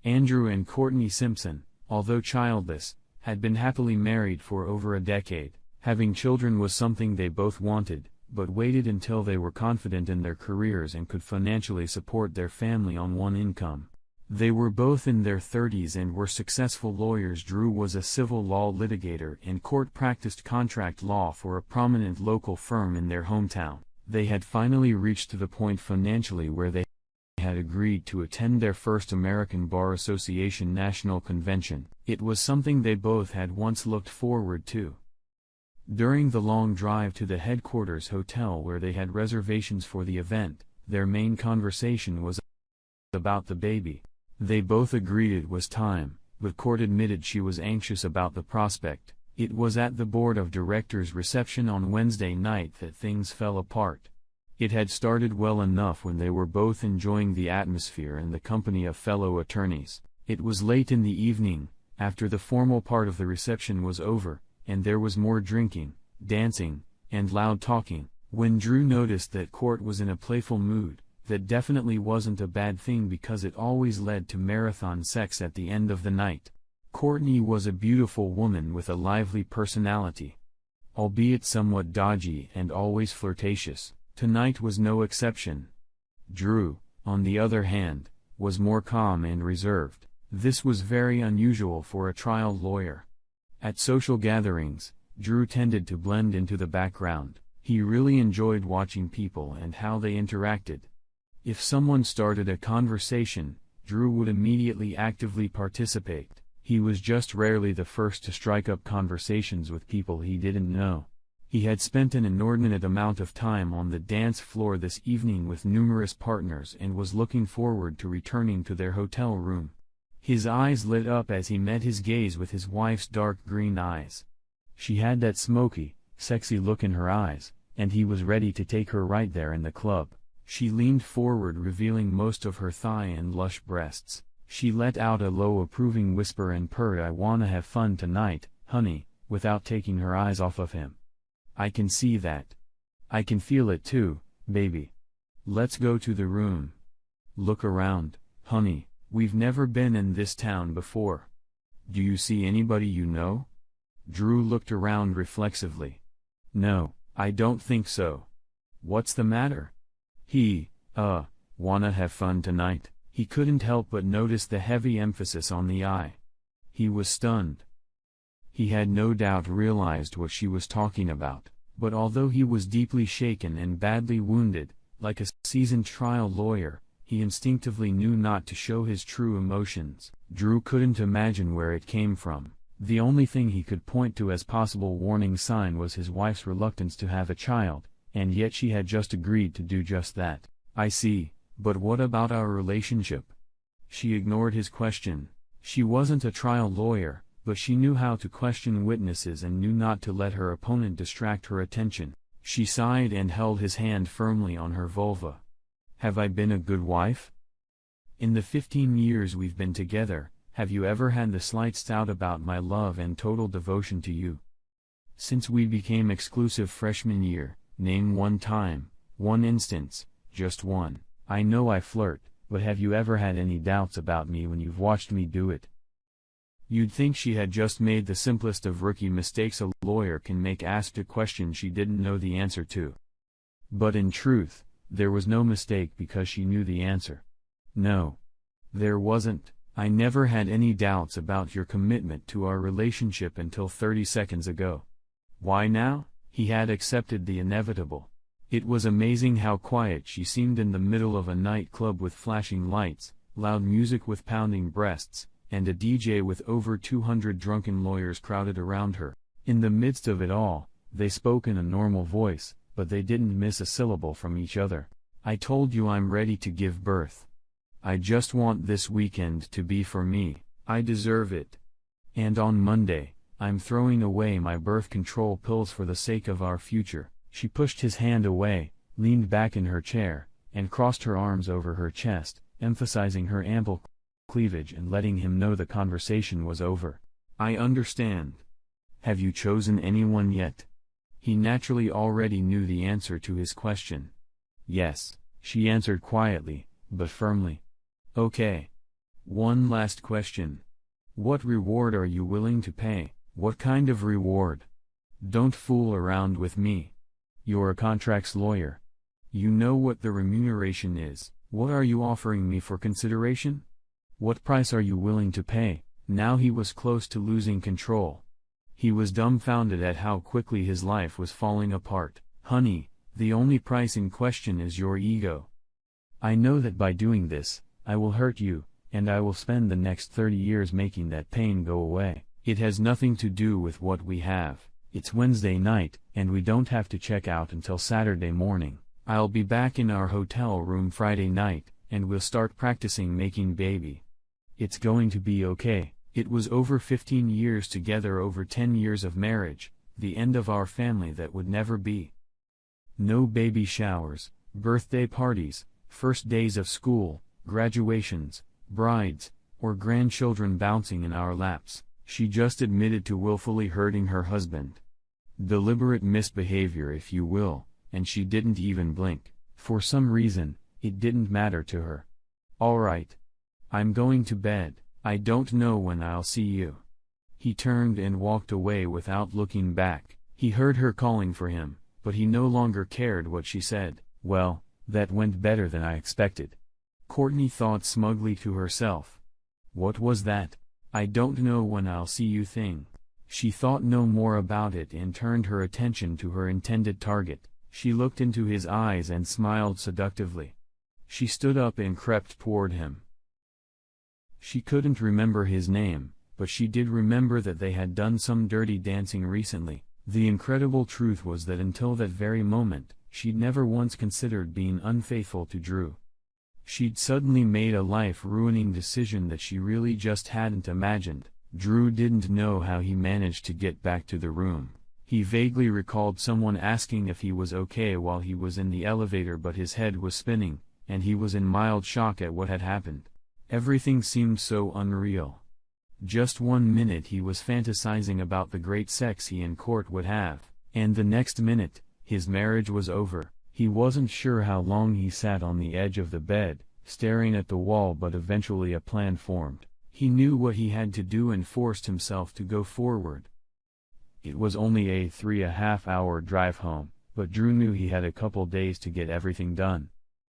Andrew and Courtney Simpson, although childless, had been happily married for over a decade. Having children was something they both wanted, but waited until they were confident in their careers and could financially support their family on one income. They were both in their 30s and were successful lawyers. Drew was a civil law litigator and Court practiced contract law for a prominent local firm in their hometown. They had finally reached the point financially where they had agreed to attend their first American Bar Association National Convention. It was something they both had once looked forward to. During the long drive to the headquarters hotel where they had reservations for the event, their main conversation was about the baby. They both agreed it was time, but Court admitted she was anxious about the prospect. It was at the board of directors reception on Wednesday night that things fell apart. It had started well enough when they were both enjoying the atmosphere and the company of fellow attorneys. It was late in the evening, after the formal part of the reception was over, and there was more drinking, dancing, and loud talking, when Drew noticed that Court was in a playful mood. That definitely wasn't a bad thing because it always led to marathon sex at the end of the night. Courtney was a beautiful woman with a lively personality, albeit somewhat dodgy and always flirtatious. Tonight was no exception. Drew, on the other hand, was more calm and reserved. This was very unusual for a trial lawyer. At social gatherings, Drew tended to blend into the background. He really enjoyed watching people and how they interacted. If someone started a conversation, Drew would immediately actively participate. He was just rarely the first to strike up conversations with people he didn't know. He had spent an inordinate amount of time on the dance floor this evening with numerous partners and was looking forward to returning to their hotel room. His eyes lit up as he met his gaze with his wife's dark green eyes. She had that smoky, sexy look in her eyes, and he was ready to take her right there in the club. She leaned forward, revealing most of her thigh and lush breasts. She let out a low approving whisper and purred, "I wanna have fun tonight, honey," without taking her eyes off of him. "I can see that. I can feel it too, baby. Let's go to the room. Look around, honey. We've never been in this town before. Do you see anybody you know?" Drew looked around reflexively. "No, I don't think so. What's the matter?" He, wanna have fun tonight? He couldn't help but notice the heavy emphasis on the I. He was stunned. He had no doubt realized what she was talking about, but although he was deeply shaken and badly wounded, like a seasoned trial lawyer, he instinctively knew not to show his true emotions. Drew couldn't imagine where it came from. The only thing he could point to as possible warning sign was his wife's reluctance to have a child, and yet she had just agreed to do just that. "I see, but what about our relationship?" She ignored his question. She wasn't a trial lawyer, but she knew how to question witnesses and knew not to let her opponent distract her attention. She sighed and held his hand firmly on her vulva. "Have I been a good wife? In the 15 years we've been together, have you ever had the slightest doubt about my love and total devotion to you? Since we became exclusive freshman year, name one time, one instance, just one. I know I flirt, but have you ever had any doubts about me when you've watched me do it?" You'd think she had just made the simplest of rookie mistakes a lawyer can make, asked a question she didn't know the answer to. But in truth, there was no mistake because she knew the answer. "No. There wasn't. I never had any doubts about your commitment to our relationship until 30 seconds ago." Why now? He had accepted the inevitable. It was amazing how quiet she seemed in the middle of a nightclub with flashing lights, loud music with pounding breasts, and a DJ with over 200 drunken lawyers crowded around her. In the midst of it all, they spoke in a normal voice, but they didn't miss a syllable from each other. "I told you I'm ready to give birth. I just want this weekend to be for me. I deserve it. And on Monday, I'm throwing away my birth control pills for the sake of our future." She pushed his hand away, leaned back in her chair, and crossed her arms over her chest, emphasizing her ample cleavage and letting him know the conversation was over. "I understand. Have you chosen anyone yet?" He naturally already knew the answer to his question. "Yes," she answered quietly, but firmly. "Okay. One last question. What reward are you willing to pay? What kind of reward? Don't fool around with me. You're a contracts lawyer. You know what the remuneration is. What are you offering me for consideration? What price are you willing to pay? Now he was close to losing control. He was dumbfounded at how quickly his life was falling apart. Honey, the only price in question is your ego. I know that by doing this, I will hurt you, and I will spend the next 30 years making that pain go away. It has nothing to do with what we have. It's Wednesday night, and we don't have to check out until Saturday morning. I'll be back in our hotel room Friday night, and we'll start practicing making baby. It's going to be okay. It was over 15 years together, over 10 years of marriage, the end of our family that would never be. No baby showers, birthday parties, first days of school, graduations, brides, or grandchildren bouncing in our laps. She just admitted to willfully hurting her husband. Deliberate misbehavior, if you will, and she didn't even blink. For some reason, it didn't matter to her. All right. I'm going to bed. I don't know when I'll see you. He turned and walked away without looking back. He heard her calling for him, but he no longer cared what she said. Well, that went better than I expected. Courtney thought smugly to herself. What was that? I don't know when I'll see you thing. She thought no more about it and turned her attention to her intended target. She looked into his eyes and smiled seductively. She stood up and crept toward him. She couldn't remember his name, but she did remember that they had done some dirty dancing recently. The incredible truth was that until that very moment, she'd never once considered being unfaithful to Drew. She'd suddenly made a life-ruining decision that she really just hadn't imagined. Drew didn't know how he managed to get back to the room. He vaguely recalled someone asking if he was okay while he was in the elevator, but his head was spinning, and he was in mild shock at what had happened. Everything seemed so unreal. Just 1 minute he was fantasizing about the great sex he and Court would have, and the next minute, his marriage was over. He wasn't sure how long he sat on the edge of the bed, staring at the wall, but eventually a plan formed. He knew what he had to do and forced himself to go forward. It was only a 3.5-hour drive home, but Drew knew he had a couple days to get everything done.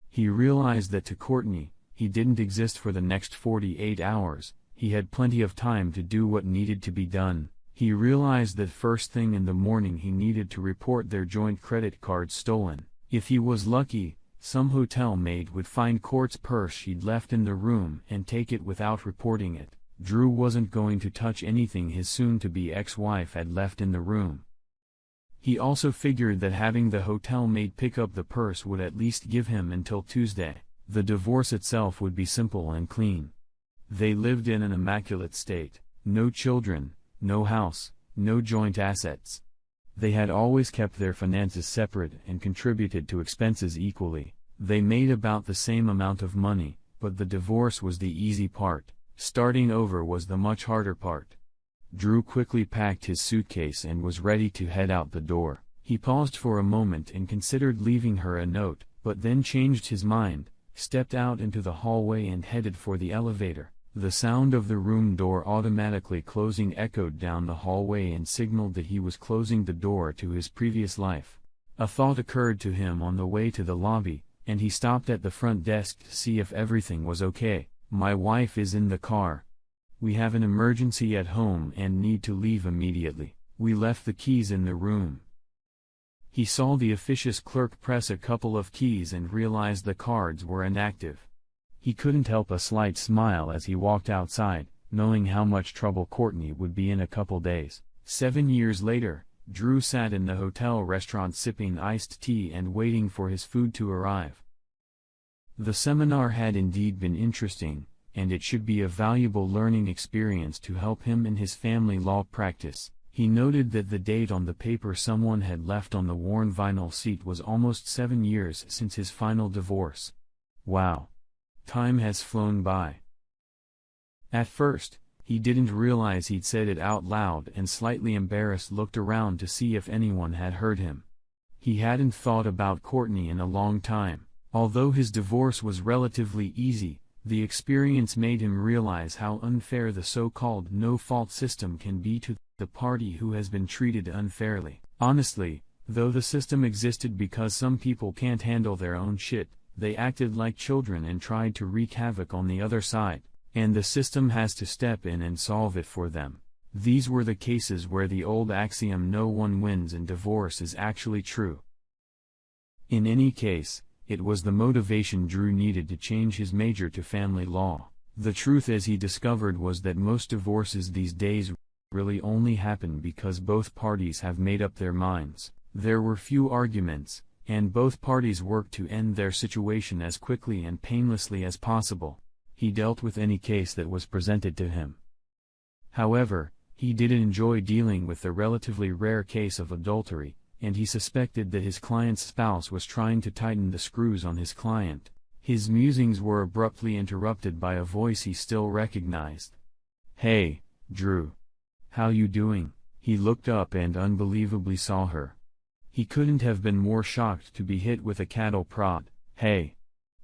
He realized that to Courtney, he didn't exist for the next 48 hours, he had plenty of time to do what needed to be done. He realized that first thing in the morning he needed to report their joint credit card stolen. If he was lucky, some hotel maid would find Court's purse she'd left in the room and take it without reporting it. Drew wasn't going to touch anything his soon-to-be ex-wife had left in the room. He also figured that having the hotel maid pick up the purse would at least give him until Tuesday. The divorce itself would be simple and clean. They lived in an immaculate state. No children, no house, no joint assets. They had always kept their finances separate and contributed to expenses equally. They made about the same amount of money, but the divorce was the easy part. Starting over was the much harder part. Drew quickly packed his suitcase and was ready to head out the door. He paused for a moment and considered leaving her a note, but then changed his mind, stepped out into the hallway and headed for the elevator. The sound of the room door automatically closing echoed down the hallway and signaled that he was closing the door to his previous life. A thought occurred to him on the way to the lobby, and he stopped at the front desk to see if everything was okay. My wife is in the car. We have an emergency at home and need to leave immediately. We left the keys in the room. He saw the officious clerk press a couple of keys and realized the cards were inactive. He couldn't help a slight smile as he walked outside, knowing how much trouble Courtney would be in a couple days. 7 years later, Drew sat in the hotel restaurant sipping iced tea and waiting for his food to arrive. The seminar had indeed been interesting, and it should be a valuable learning experience to help him in his family law practice. He noted that the date on the paper someone had left on the worn vinyl seat was almost 7 years since his final divorce. Wow. Time has flown by. At first, he didn't realize he'd said it out loud and slightly embarrassed looked around to see if anyone had heard him. He hadn't thought about Courtney in a long time. Although his divorce was relatively easy, The experience made him realize how unfair the so-called no-fault system can be to the party who has been treated unfairly. Honestly, though the system existed because some people can't handle their own shit, they acted like children and tried to wreak havoc on the other side, and the system has to step in and solve it for them. These were the cases where the old axiom "no one wins" in divorce is actually true. In any case, it was the motivation Drew needed to change his major to family law. The truth, as he discovered, was that most divorces these days really only happen because both parties have made up their minds. There were few arguments, and both parties worked to end their situation as quickly and painlessly as possible. He dealt with any case that was presented to him. However, he did enjoy dealing with the relatively rare case of adultery, and he suspected that his client's spouse was trying to tighten the screws on his client. His musings were abruptly interrupted by a voice he still recognized. "Hey, Drew. How you doing?" He looked up and unbelievably saw her. He couldn't have been more shocked to be hit with a cattle prod. "Hey,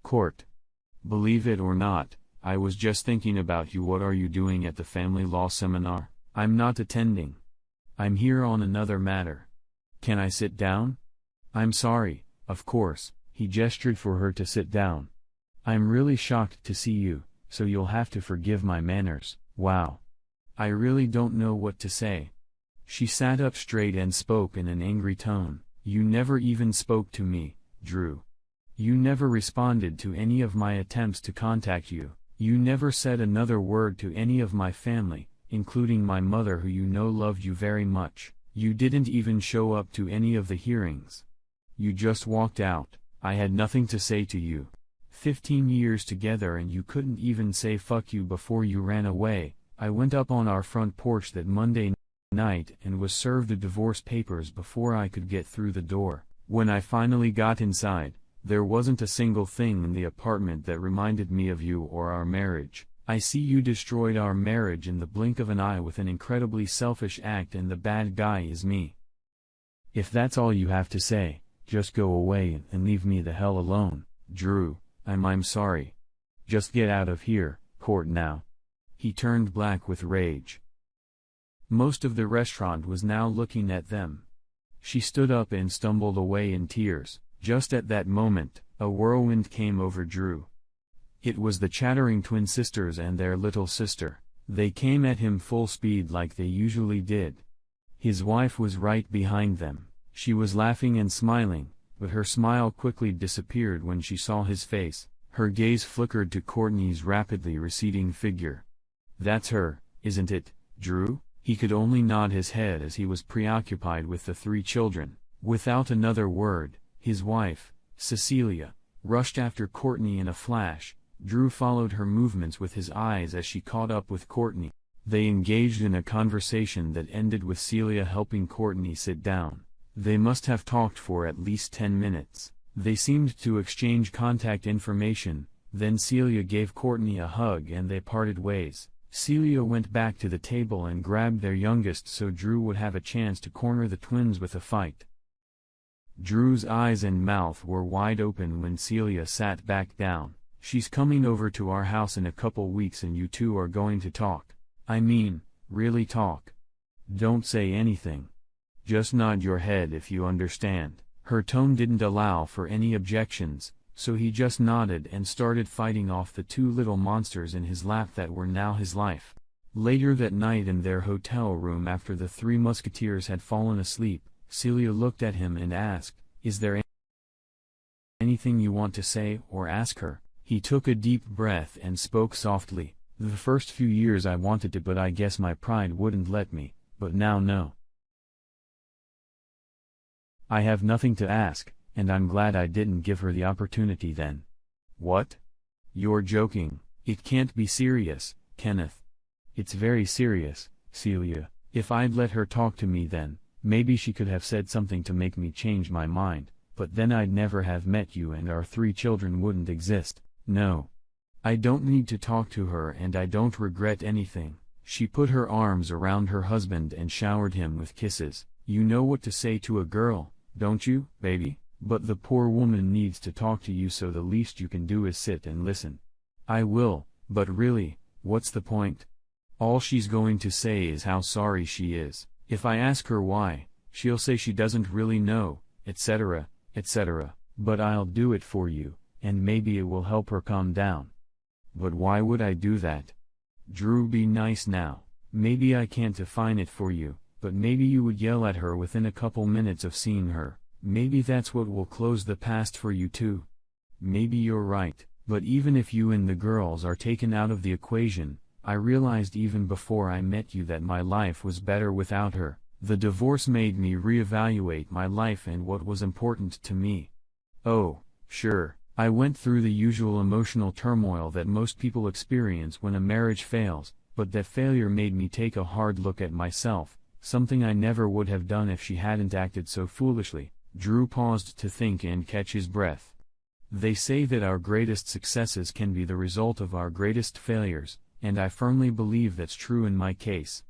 Court. Believe it or not, I was just thinking about you. What are you doing at the family law seminar?" "I'm not attending. I'm here on another matter. Can I sit down?" "I'm sorry, of course." He gestured for her to sit down. "I'm really shocked to see you, so you'll have to forgive my manners." "Wow. I really don't know what to say." She sat up straight and spoke in an angry tone. "You never even spoke to me, Drew. You never responded to any of my attempts to contact you. You never said another word to any of my family, including my mother, who you know loved you very much. You didn't even show up to any of the hearings. You just walked out. I had nothing to say to you. 15 years together and you couldn't even say fuck you before you ran away." I went up on our front porch that Monday night and was served the divorce papers before I could get through the door. When I finally got inside, there wasn't a single thing in the apartment that reminded me of you or our marriage. I see you destroyed our marriage in the blink of an eye with an incredibly selfish act, and the bad guy is me. If that's all you have to say, just go away and leave me the hell alone, Drew. I'm sorry. Just get out of here, Court, now." He turned black with rage. Most of the restaurant was now looking at them. She stood up and stumbled away in tears. Just at that moment, a whirlwind came over Drew. It was the chattering twin sisters and their little sister. They came at him full speed like they usually did. His wife was right behind them. She was laughing and smiling, but her smile quickly disappeared when she saw his face. Her gaze flickered to Courtney's rapidly receding figure. "That's her, isn't it, Drew?" He could only nod his head as he was preoccupied with the 3 children. Without another word, his wife, Cecilia, rushed after Courtney in a flash. Drew followed her movements with his eyes as she caught up with Courtney. They engaged in a conversation that ended with Celia helping Courtney sit down. They must have talked for at least 10 minutes. They seemed to exchange contact information, then Celia gave Courtney a hug and they parted ways. Celia went back to the table and grabbed their youngest so Drew would have a chance to corner the twins with a fight. Drew's eyes and mouth were wide open when Celia sat back down. "She's coming over to our house in a couple weeks and you two are going to talk. I mean, really talk. Don't say anything. Just nod your head if you understand." Her tone didn't allow for any objections, so he just nodded and started fighting off the 2 little monsters in his lap that were now his life. Later that night in their hotel room, after the 3 musketeers had fallen asleep, Celia looked at him and asked, "Is there anything you want to say or ask her?" He took a deep breath and spoke softly. "The first few years I wanted to, but I guess my pride wouldn't let me, but now no. I have nothing to ask, and I'm glad I didn't give her the opportunity then." "What? You're joking. It can't be serious, Kenneth." "It's very serious, Celia. If I'd let her talk to me then, maybe she could have said something to make me change my mind, but then I'd never have met you and our 3 children wouldn't exist. No. I don't need to talk to her and I don't regret anything." She put her arms around her husband and showered him with kisses. "You know what to say to a girl, don't you, baby? But the poor woman needs to talk to you, so the least you can do is sit and listen. I will, but really, what's the point? All she's going to say is how sorry she is. If I ask her why, she'll say she doesn't really know, etc., etc. But I'll do it for you, and maybe it will help her calm down. But why would I do that? Drew, be nice now. Maybe I can't define it for you, but maybe you would yell at her within a couple minutes of seeing her. Maybe that's what will close the past for you too. Maybe you're right, but even if you and the girls are taken out of the equation, I realized even before I met you that my life was better without her. The divorce made me reevaluate my life and what was important to me. Oh, sure, I went through the usual emotional turmoil that most people experience when a marriage fails, but that failure made me take a hard look at myself, something I never would have done if she hadn't acted so foolishly. Drew paused to think and catch his breath. They say that our greatest successes can be the result of our greatest failures, and I firmly believe that's true in my case.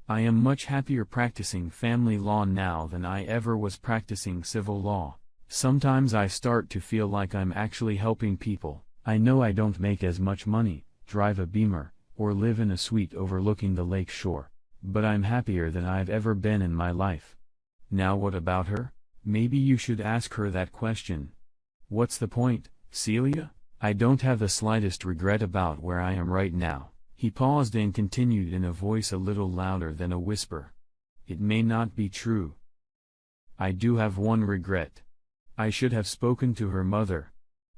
I am much happier practicing family law now than I ever was practicing civil law. Sometimes I start to feel like I'm actually helping people. I know I don't make as much money, drive a Beamer, or live in a suite overlooking the lake shore, but I'm happier than I've ever been in my life. Now what about her? Maybe you should ask her that question. What's the point, Celia? I don't have the slightest regret about where I am right now. He paused and continued in a voice a little louder than a whisper. It may not be true. I do have one regret. I should have spoken to her mother.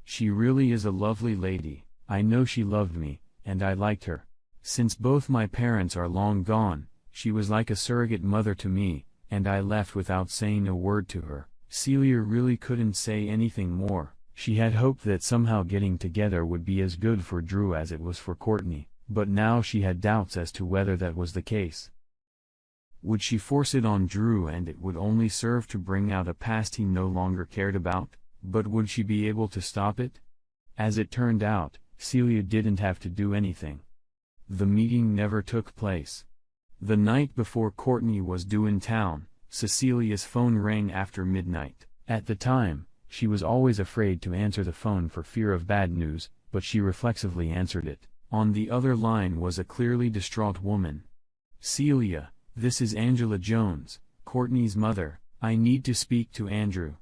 She really is a lovely lady. I know she loved me, and I liked her. Since both my parents are long gone, she was like a surrogate mother to me, and I left without saying a word to her. Celia really couldn't say anything more. She had hoped that somehow getting together would be as good for Drew as it was for Courtney, but now she had doubts as to whether that was the case. Would she force it on Drew and it would only serve to bring out a past he no longer cared about? But would she be able to stop it? As it turned out, Celia didn't have to do anything. The meeting never took place. The night before Courtney was due in town, Cecilia's phone rang after midnight. At the time, she was always afraid to answer the phone for fear of bad news, but she reflexively answered it. On the other line was a clearly distraught woman. "Celia, this is Angela Jones, Courtney's mother. I need to speak to Andrew."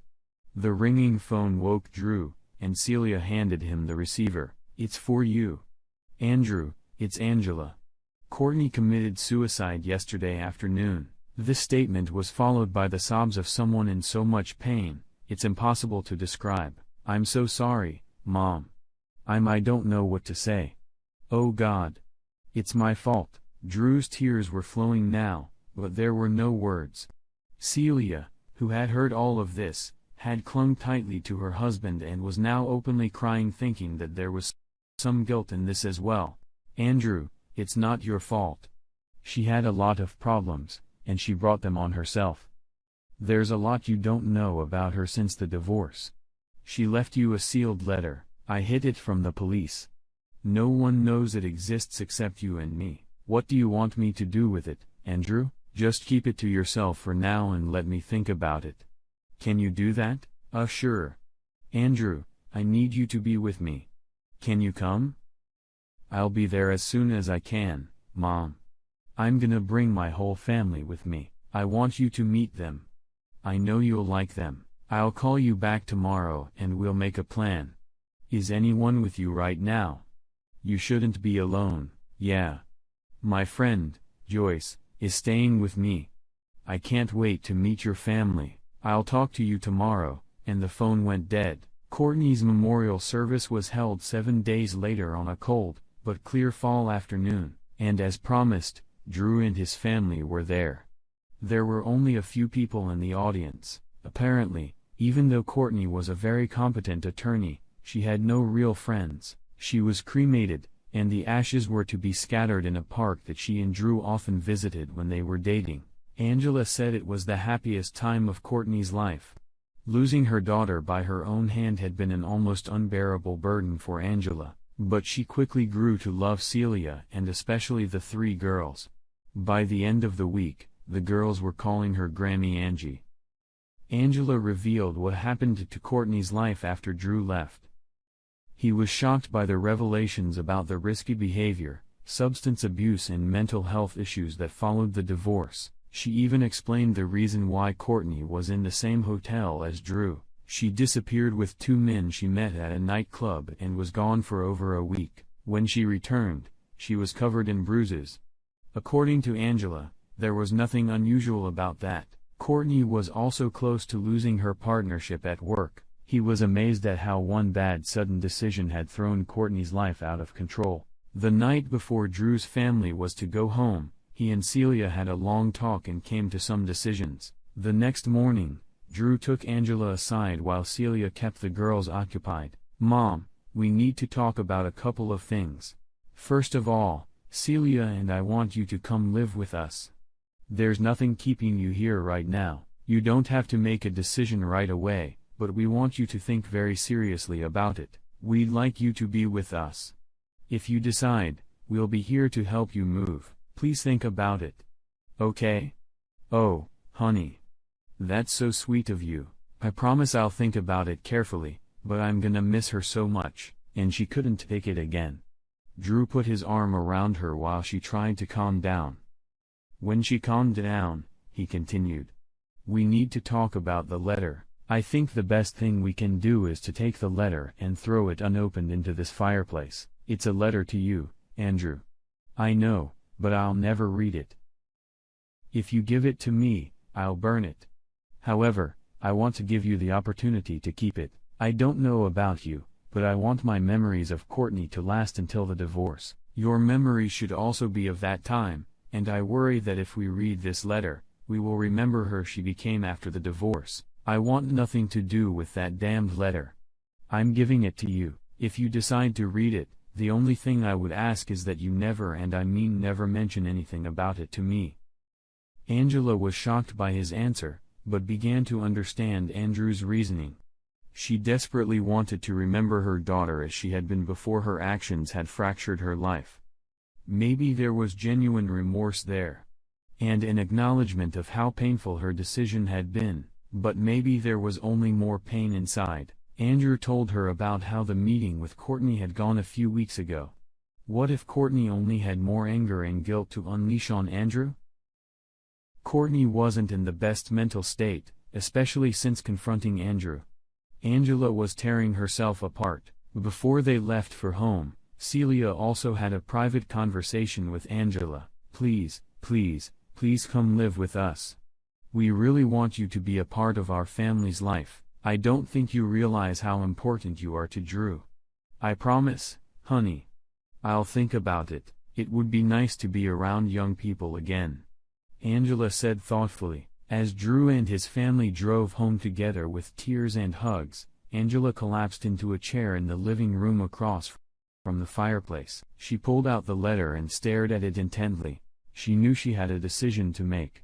The ringing phone woke Drew, and Celia handed him the receiver. "It's for you. Andrew, it's Angela. Courtney committed suicide yesterday afternoon." This statement was followed by the sobs of someone in so much pain, it's impossible to describe. "I'm so sorry, Mom. I don't know what to say. Oh God. It's my fault." Drew's tears were flowing now, but there were no words. Celia, who had heard all of this, had clung tightly to her husband and was now openly crying, thinking that there was some guilt in this as well. "Andrew, it's not your fault. She had a lot of problems, and she brought them on herself. There's a lot you don't know about her since the divorce. She left you a sealed letter. I hid it from the police. No one knows it exists except you and me. What do you want me to do with it, Andrew? Just keep it to yourself for now and let me think about it. Can you do that?" Sure. Andrew, I need you to be with me. Can you come?" "I'll be there as soon as I can, Mom. I'm gonna bring my whole family with me. I want you to meet them. I know you'll like them. I'll call you back tomorrow and we'll make a plan. Is anyone with you right now? You shouldn't be alone." "Yeah. My friend, Joyce, is staying with me. I can't wait to meet your family. I'll talk to you tomorrow," and the phone went dead. Courtney's memorial service was held 7 days later on a cold, but clear fall afternoon, and as promised, Drew and his family were there. There were only a few people in the audience. Apparently, even though Courtney was a very competent attorney, she had no real friends. She was cremated, and the ashes were to be scattered in a park that she and Drew often visited when they were dating. Angela said it was the happiest time of Courtney's life. Losing her daughter by her own hand had been an almost unbearable burden for Angela, but she quickly grew to love Celia and especially the 3 girls. By the end of the week, the girls were calling her Grammy Angie. Angela revealed what happened to Courtney's life after Drew left. He was shocked by the revelations about the risky behavior, substance abuse and mental health issues that followed the divorce. She even explained the reason why Courtney was in the same hotel as Drew. She disappeared with two men she met at a nightclub and was gone for over a week. When she returned, she was covered in bruises. According to Angela, there was nothing unusual about that. Courtney was also close to losing her partnership at work. He was amazed at how one bad sudden decision had thrown Courtney's life out of control. The night before Drew's family was to go home, he and Celia had a long talk and came to some decisions. The next morning, Drew took Angela aside while Celia kept the girls occupied. "Mom, we need to talk about a couple of things. First of all, Celia and I want you to come live with us. There's nothing keeping you here right now. You don't have to make a decision right away, but we want you to think very seriously about it. We'd like you to be with us. If you decide, we'll be here to help you move. Please think about it. Okay?" "Oh, honey. That's so sweet of you. I promise I'll think about it carefully, but I'm gonna miss her so much." And she couldn't take it again. Drew put his arm around her while she tried to calm down. When she calmed down, he continued, "We need to talk about the letter. I think the best thing we can do is to take the letter and throw it unopened into this fireplace. It's a letter to you, Andrew. I know, but I'll never read it. If you give it to me, I'll burn it. However, I want to give you the opportunity to keep it. I don't know about you, but I want my memories of Courtney to last until the divorce. Your memories should also be of that time, and I worry that if we read this letter, we will remember her she became after the divorce. I want nothing to do with that damned letter. I'm giving it to you. If you decide to read it, the only thing I would ask is that you never, and I mean never, mention anything about it to me." Angela was shocked by his answer, but began to understand Andrew's reasoning. She desperately wanted to remember her daughter as she had been before her actions had fractured her life. Maybe there was genuine remorse there, and an acknowledgement of how painful her decision had been, but maybe there was only more pain inside. Andrew told her about how the meeting with Courtney had gone a few weeks ago. What if Courtney only had more anger and guilt to unleash on Andrew? Courtney wasn't in the best mental state, especially since confronting Andrew. Angela was tearing herself apart. Before they left for home, Celia also had a private conversation with Angela. "Please, please, please come live with us. We really want you to be a part of our family's life. I don't think you realize how important you are to Drew. I promise, honey. I'll think about it. It would be nice to be around young people again," Angela said thoughtfully. As Drew and his family drove home together with tears and hugs, Angela collapsed into a chair in the living room across from the fireplace. She pulled out the letter and stared at it intently. She knew she had a decision to make.